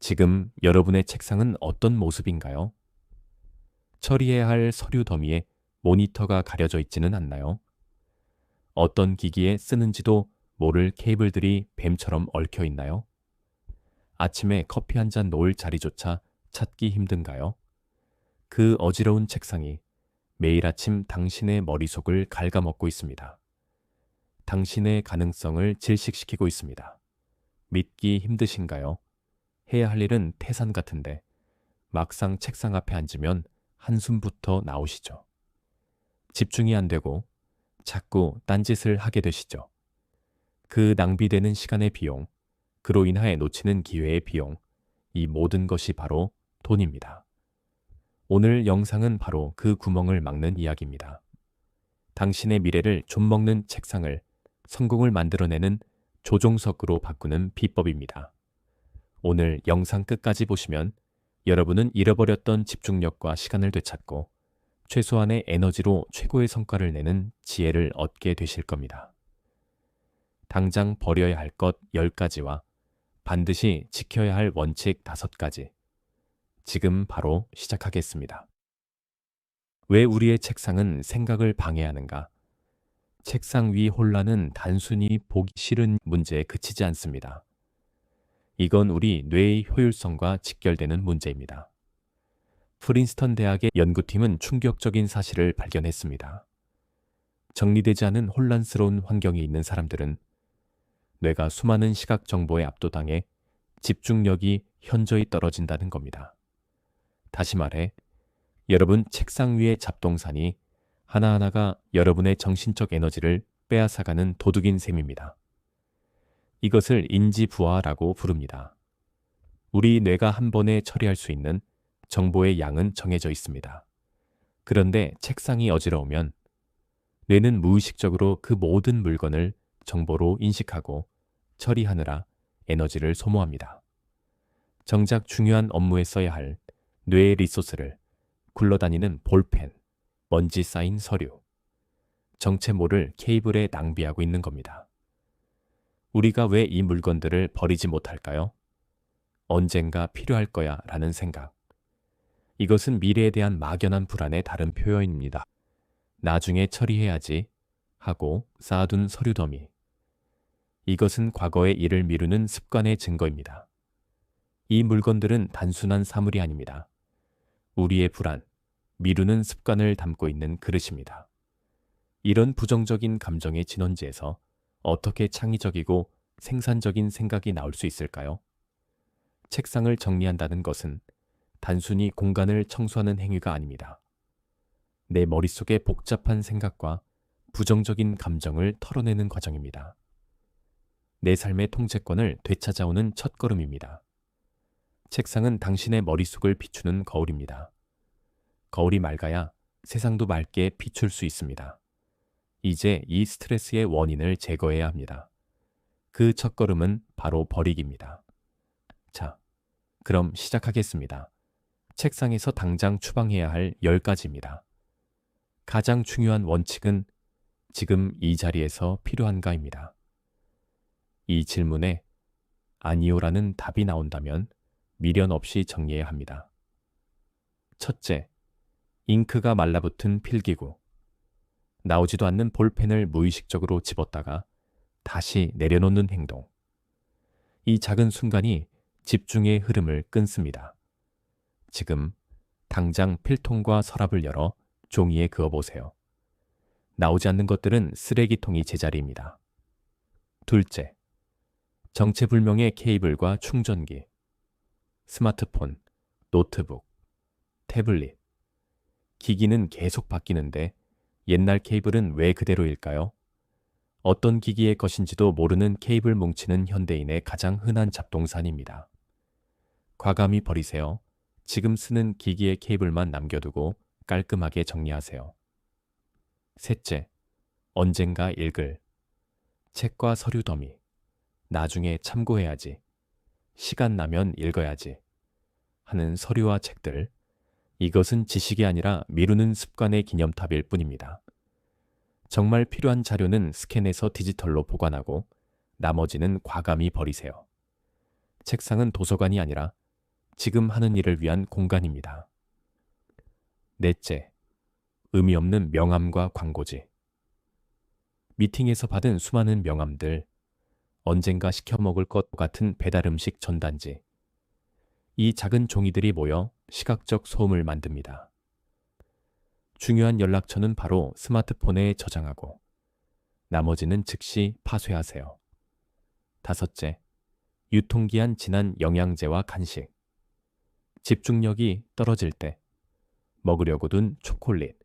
지금 여러분의 책상은 어떤 모습인가요? 처리해야 할 서류 더미에 모니터가 가려져 있지는 않나요? 어떤 기기에 쓰는지도 모를 케이블들이 뱀처럼 얽혀 있나요? 아침에 커피 한 잔 놓을 자리조차 찾기 힘든가요? 그 어지러운 책상이 매일 아침 당신의 머릿속을 갉아먹고 있습니다. 당신의 가능성을 질식시키고 있습니다. 믿기 힘드신가요? 해야 할 일은 태산 같은데 막상 책상 앞에 앉으면 한숨부터 나오시죠. 집중이 안 되고 자꾸 딴짓을 하게 되시죠. 그 낭비되는 시간의 비용, 그로 인하여 놓치는 기회의 비용, 이 모든 것이 바로 돈입니다. 오늘 영상은 바로 그 구멍을 막는 이야기입니다. 당신의 미래를 좀먹는 책상을 성공을 만들어내는 조종석으로 바꾸는 비법입니다. 오늘 영상 끝까지 보시면 여러분은 잃어버렸던 집중력과 시간을 되찾고 최소한의 에너지로 최고의 성과를 내는 지혜를 얻게 되실 겁니다. 당장 버려야 할 것 10가지와 반드시 지켜야 할 원칙 5가지. 지금 바로 시작하겠습니다. 왜 우리의 책상은 생각을 방해하는가? 책상 위 혼란은 단순히 보기 싫은 문제에 그치지 않습니다. 이건 우리 뇌의 효율성과 직결되는 문제입니다. 프린스턴 대학의 연구팀은 충격적인 사실을 발견했습니다. 정리되지 않은 혼란스러운 환경에 있는 사람들은 뇌가 수많은 시각 정보에 압도당해 집중력이 현저히 떨어진다는 겁니다. 다시 말해, 여러분 책상 위의 잡동사니 하나하나가 여러분의 정신적 에너지를 빼앗아가는 도둑인 셈입니다. 이것을 인지부하라고 부릅니다. 우리 뇌가 한 번에 처리할 수 있는 정보의 양은 정해져 있습니다. 그런데 책상이 어지러우면 뇌는 무의식적으로 그 모든 물건을 정보로 인식하고 처리하느라 에너지를 소모합니다. 정작 중요한 업무에 써야 할 뇌의 리소스를 굴러다니는 볼펜, 먼지 쌓인 서류, 정체 모를 케이블에 낭비하고 있는 겁니다. 우리가 왜 이 물건들을 버리지 못할까요? 언젠가 필요할 거야 라는 생각. 이것은 미래에 대한 막연한 불안의 다른 표현입니다. 나중에 처리해야지 하고 쌓아둔 서류 더미. 이것은 과거의 일을 미루는 습관의 증거입니다. 이 물건들은 단순한 사물이 아닙니다. 우리의 불안, 미루는 습관을 담고 있는 그릇입니다. 이런 부정적인 감정의 진원지에서 어떻게 창의적이고 생산적인 생각이 나올 수 있을까요? 책상을 정리한다는 것은 단순히 공간을 청소하는 행위가 아닙니다. 내 머릿속의 복잡한 생각과 부정적인 감정을 털어내는 과정입니다. 내 삶의 통제권을 되찾아오는 첫걸음입니다. 책상은 당신의 머릿속을 비추는 거울입니다. 거울이 맑아야 세상도 맑게 비출 수 있습니다. 이제 이 스트레스의 원인을 제거해야 합니다. 그 첫걸음은 바로 버리기입니다. 자, 그럼 시작하겠습니다. 책상에서 당장 추방해야 할 10가지입니다. 가장 중요한 원칙은 지금 이 자리에서 필요한가입니다. 이 질문에 아니요라는 답이 나온다면 미련 없이 정리해야 합니다. 첫째, 잉크가 말라붙은 필기구. 나오지도 않는 볼펜을 무의식적으로 집었다가 다시 내려놓는 행동. 이 작은 순간이 집중의 흐름을 끊습니다. 지금 당장 필통과 서랍을 열어 종이에 그어보세요. 나오지 않는 것들은 쓰레기통이 제자리입니다. 둘째, 정체불명의 케이블과 충전기, 스마트폰, 노트북, 태블릿. 기기는 계속 바뀌는데 옛날 케이블은 왜 그대로일까요? 어떤 기기의 것인지도 모르는 케이블 뭉치는 현대인의 가장 흔한 잡동사니입니다. 과감히 버리세요. 지금 쓰는 기기의 케이블만 남겨두고 깔끔하게 정리하세요. 셋째, 언젠가 읽을 책과 서류 더미. 나중에 참고해야지. 시간 나면 읽어야지. 하는 서류와 책들. 이것은 지식이 아니라 미루는 습관의 기념탑일 뿐입니다. 정말 필요한 자료는 스캔해서 디지털로 보관하고 나머지는 과감히 버리세요. 책상은 도서관이 아니라 지금 하는 일을 위한 공간입니다. 넷째, 의미 없는 명함과 광고지. 미팅에서 받은 수많은 명함들, 언젠가 시켜 먹을 것 같은 배달 음식 전단지. 이 작은 종이들이 모여 시각적 소음을 만듭니다. 중요한 연락처는 바로 스마트폰에 저장하고 나머지는 즉시 파쇄하세요. 다섯째, 유통기한 지난 영양제와 간식. 집중력이 떨어질 때 먹으려고 둔 초콜릿,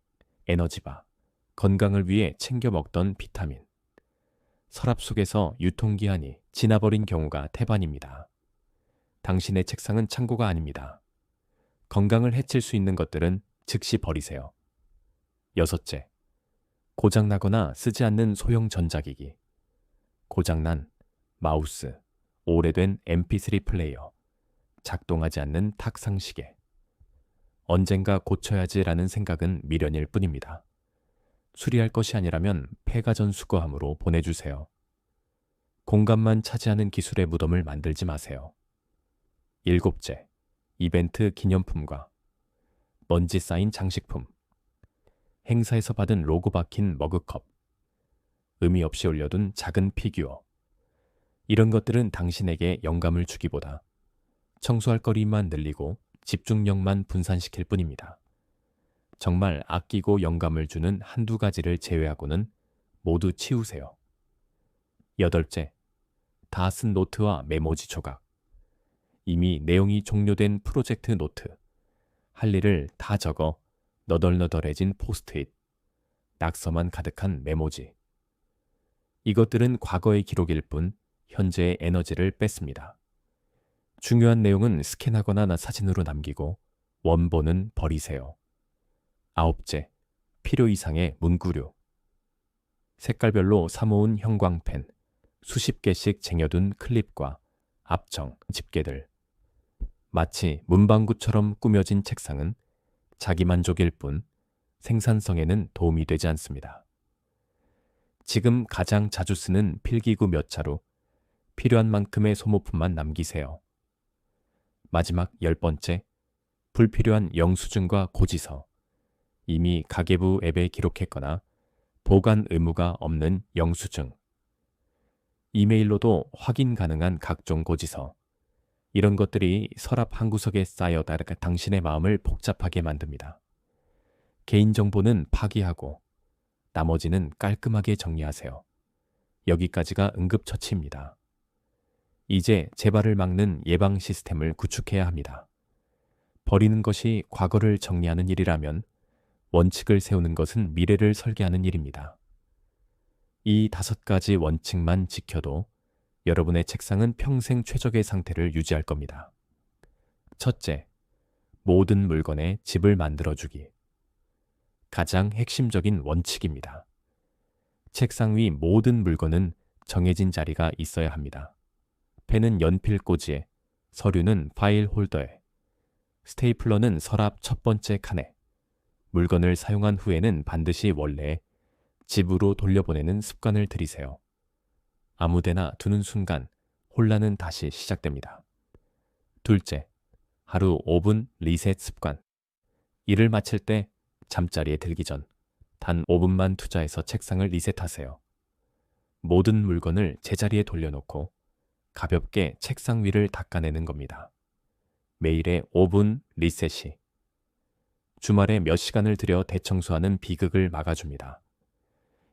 에너지바, 건강을 위해 챙겨 먹던 비타민. 서랍 속에서 유통기한이 지나버린 경우가 태반입니다. 당신의 책상은 창고가 아닙니다. 건강을 해칠 수 있는 것들은 즉시 버리세요. 여섯째, 고장나거나 쓰지 않는 소형 전자기기. 고장난 마우스, 오래된 mp3 플레이어, 작동하지 않는 탁상시계. 언젠가 고쳐야지라는 생각은 미련일 뿐입니다. 수리할 것이 아니라면 폐가전 수거함으로 보내주세요. 공간만 차지하는 기술의 무덤을 만들지 마세요. 일곱째, 이벤트 기념품과 먼지 쌓인 장식품. 행사에서 받은 로고 박힌 머그컵, 의미 없이 올려둔 작은 피규어. 이런 것들은 당신에게 영감을 주기보다 청소할 거리만 늘리고 집중력만 분산시킬 뿐입니다. 정말 아끼고 영감을 주는 한두 가지를 제외하고는 모두 치우세요. 여덟째, 다 쓴 노트와 메모지 조각. 이미 내용이 종료된 프로젝트 노트. 할 일을 다 적어 너덜너덜해진 포스트잇. 낙서만 가득한 메모지. 이것들은 과거의 기록일 뿐 현재의 에너지를 뺐습니다. 중요한 내용은 스캔하거나 사진으로 남기고 원본은 버리세요. 아홉째, 필요 이상의 문구류. 색깔별로 사모은 형광펜, 수십 개씩 쟁여둔 클립과 압정, 집게들. 마치 문방구처럼 꾸며진 책상은 자기만족일 뿐 생산성에는 도움이 되지 않습니다. 지금 가장 자주 쓰는 필기구 몇 자루, 필요한 만큼의 소모품만 남기세요. 마지막 10번째, 불필요한 영수증과 고지서. 이미 가계부 앱에 기록했거나 보관 의무가 없는 영수증. 이메일로도 확인 가능한 각종 고지서. 이런 것들이 서랍 한 구석에 쌓여 당신의 마음을 복잡하게 만듭니다. 개인정보는 파기하고 나머지는 깔끔하게 정리하세요. 여기까지가 응급처치입니다. 이제 재발을 막는 예방 시스템을 구축해야 합니다. 버리는 것이 과거를 정리하는 일이라면 원칙을 세우는 것은 미래를 설계하는 일입니다. 이 5가지 원칙만 지켜도 여러분의 책상은 평생 최적의 상태를 유지할 겁니다. 첫째, 모든 물건에 집을 만들어주기. 가장 핵심적인 원칙입니다. 책상 위 모든 물건은 정해진 자리가 있어야 합니다. 펜은 연필 꽂이에, 서류는 파일 홀더에, 스테이플러는 서랍 첫 번째 칸에, 물건을 사용한 후에는 반드시 원래에 집으로 돌려보내는 습관을 들이세요. 아무데나 두는 순간 혼란은 다시 시작됩니다. 둘째, 하루 5분 리셋 습관. 일을 마칠 때 잠자리에 들기 전 단 5분만 투자해서 책상을 리셋하세요. 모든 물건을 제자리에 돌려놓고 가볍게 책상 위를 닦아내는 겁니다. 매일의 5분 리셋이 주말에 몇 시간을 들여 대청소하는 비극을 막아줍니다.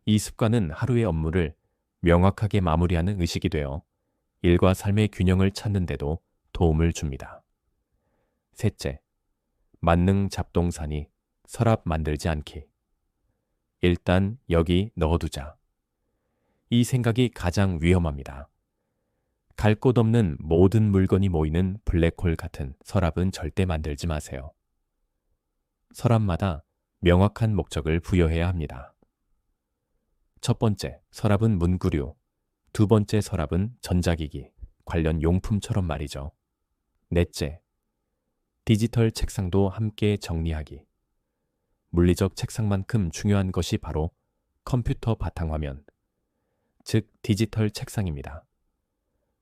이 습관은 하루의 업무를 명확하게 마무리하는 의식이 되어 일과 삶의 균형을 찾는 데도 도움을 줍니다. 셋째, 만능 잡동사니 서랍 만들지 않기. 일단 여기 넣어두자. 이 생각이 가장 위험합니다. 갈 곳 없는 모든 물건이 모이는 블랙홀 같은 서랍은 절대 만들지 마세요. 서랍마다 명확한 목적을 부여해야 합니다. 첫 번째, 서랍은 문구류. 두 번째, 서랍은 전자기기, 관련 용품처럼 말이죠. 넷째, 디지털 책상도 함께 정리하기. 물리적 책상만큼 중요한 것이 바로 컴퓨터 바탕화면, 즉 디지털 책상입니다.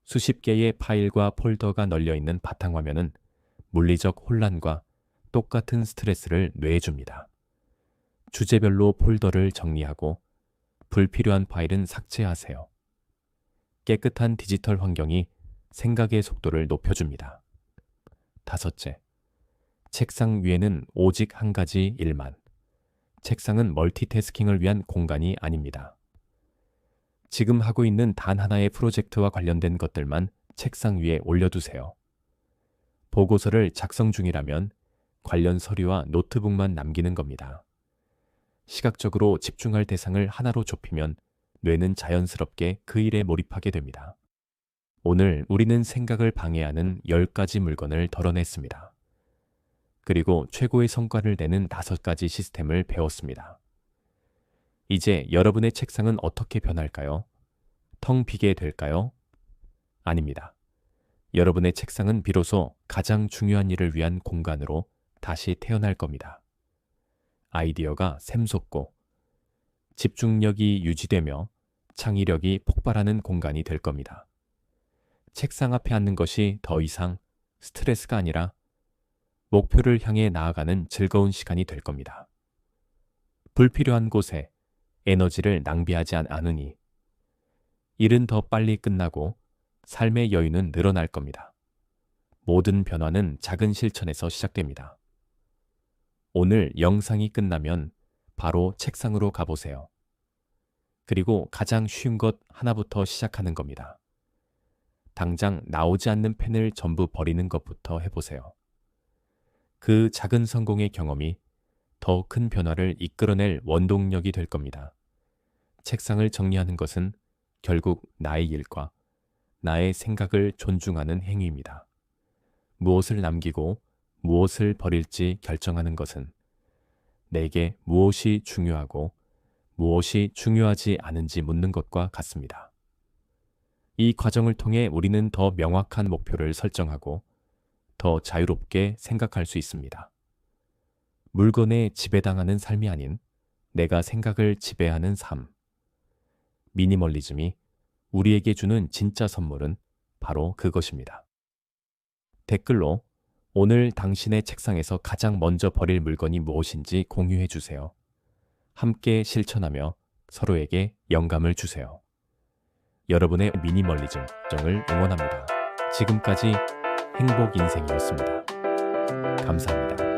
수십 개의 파일과 폴더가 널려 있는 바탕화면은 물리적 혼란과 똑같은 스트레스를 뇌에 줍니다. 주제별로 폴더를 정리하고 불필요한 파일은 삭제하세요. 깨끗한 디지털 환경이 생각의 속도를 높여줍니다. 다섯째, 책상 위에는 오직 한 가지 일만. 책상은 멀티태스킹을 위한 공간이 아닙니다. 지금 하고 있는 단 하나의 프로젝트와 관련된 것들만 책상 위에 올려두세요. 보고서를 작성 중이라면 관련 서류와 노트북만 남기는 겁니다. 시각적으로 집중할 대상을 하나로 좁히면 뇌는 자연스럽게 그 일에 몰입하게 됩니다. 오늘 우리는 생각을 방해하는 10가지 물건을 덜어냈습니다. 그리고 최고의 성과를 내는 5가지 시스템을 배웠습니다. 이제 여러분의 책상은 어떻게 변할까요? 텅 비게 될까요? 아닙니다. 여러분의 책상은 비로소 가장 중요한 일을 위한 공간으로 다시 태어날 겁니다. 아이디어가 샘솟고 집중력이 유지되며 창의력이 폭발하는 공간이 될 겁니다. 책상 앞에 앉는 것이 더 이상 스트레스가 아니라 목표를 향해 나아가는 즐거운 시간이 될 겁니다. 불필요한 곳에 에너지를 낭비하지 않으니 일은 더 빨리 끝나고 삶의 여유는 늘어날 겁니다. 모든 변화는 작은 실천에서 시작됩니다. 오늘 영상이 끝나면 바로 책상으로 가보세요. 그리고 가장 쉬운 것 하나부터 시작하는 겁니다. 당장 나오지 않는 펜을 전부 버리는 것부터 해보세요. 그 작은 성공의 경험이 더 큰 변화를 이끌어낼 원동력이 될 겁니다. 책상을 정리하는 것은 결국 나의 일과 나의 생각을 존중하는 행위입니다. 무엇을 남기고 무엇을 버릴지 결정하는 것은 내게 무엇이 중요하고 무엇이 중요하지 않은지 묻는 것과 같습니다. 이 과정을 통해 우리는 더 명확한 목표를 설정하고 더 자유롭게 생각할 수 있습니다. 물건에 지배당하는 삶이 아닌 내가 생각을 지배하는 삶. 미니멀리즘이 우리에게 주는 진짜 선물은 바로 그것입니다. 댓글로 오늘 당신의 책상에서 가장 먼저 버릴 물건이 무엇인지 공유해 주세요. 함께 실천하며 서로에게 영감을 주세요. 여러분의 미니멀리즘 정을 응원합니다. 지금까지 행복 인생이었습니다. 감사합니다.